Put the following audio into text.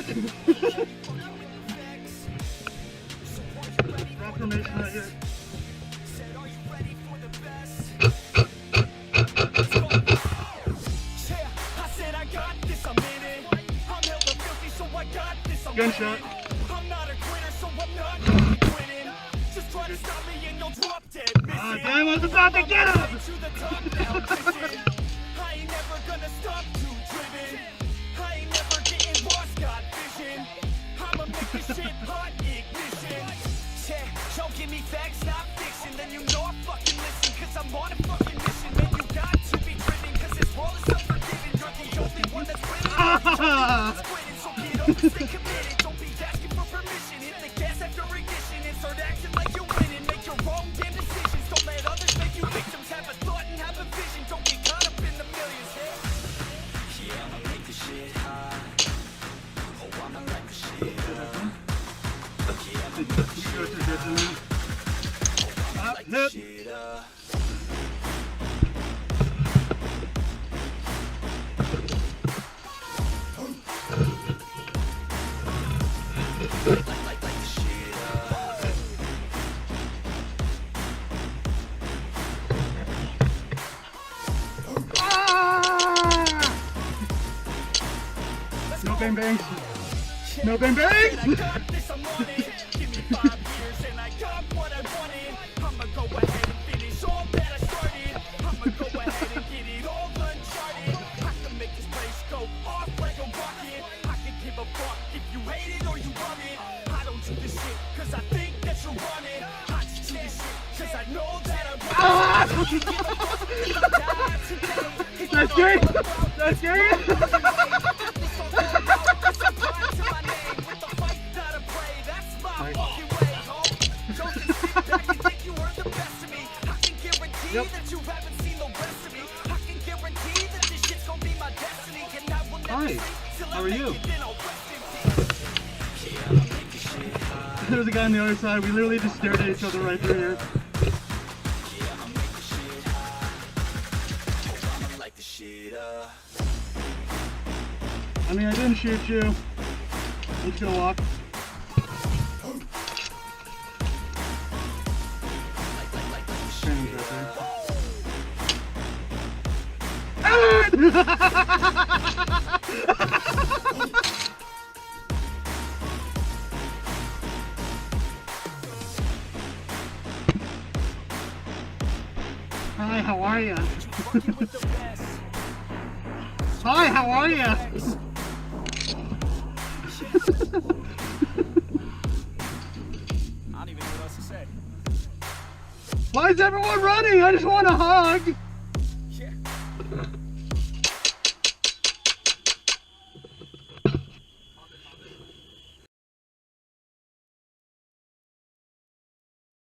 back! Rock formation right here. Gunshot. Ah, damn, I was about to get him! I ain't never gonna stop too driven. I ain't never getting lost, got vision. I'ma make this shit hot, ignition. Yeah, don't give me facts, not fiction. Then you know I fucking listen, cause I'm on a fucking mission. Man, you got to be driven, cause this world is unforgiving. You're the only one that's winning. So get up and stay committed. Don't be asking for permission. Hit the gas after ignition and start acting like you're winning. Make your wrong damn decisions. Don't let others make you victims. Have a thought and have a vision. Don't get caught up in the millions. Yeah, I'ma make this shit hot. Oh, I'ma light the shit up. Yeah, I'ma make this shit hot. Oh, I'ma light this shit up. No bang bangs. No bang bangs! Give me 5 years and I got what I wanted. I'ma go ahead and finish all that I started. I'ma go ahead and get it all uncharted. I can make this place go off like a rocket. I can give a fuck if you hate it or you love it. I don't do this shit cause I think that you want it. I just do this shit cause I know that I want it. That's great! That's great! Yep. That you haven't seen the rest of me. I can guarantee that this shit's gonna be my destiny. And I will never Hi, how are you? There's a guy on the other side. We literally just stared at each other right through here. I mean, I didn't shoot you. I'm just gonna walk. Hi, how are you? Hi, how are you? I don't even know what else to say. Why is everyone running? I just want a hug.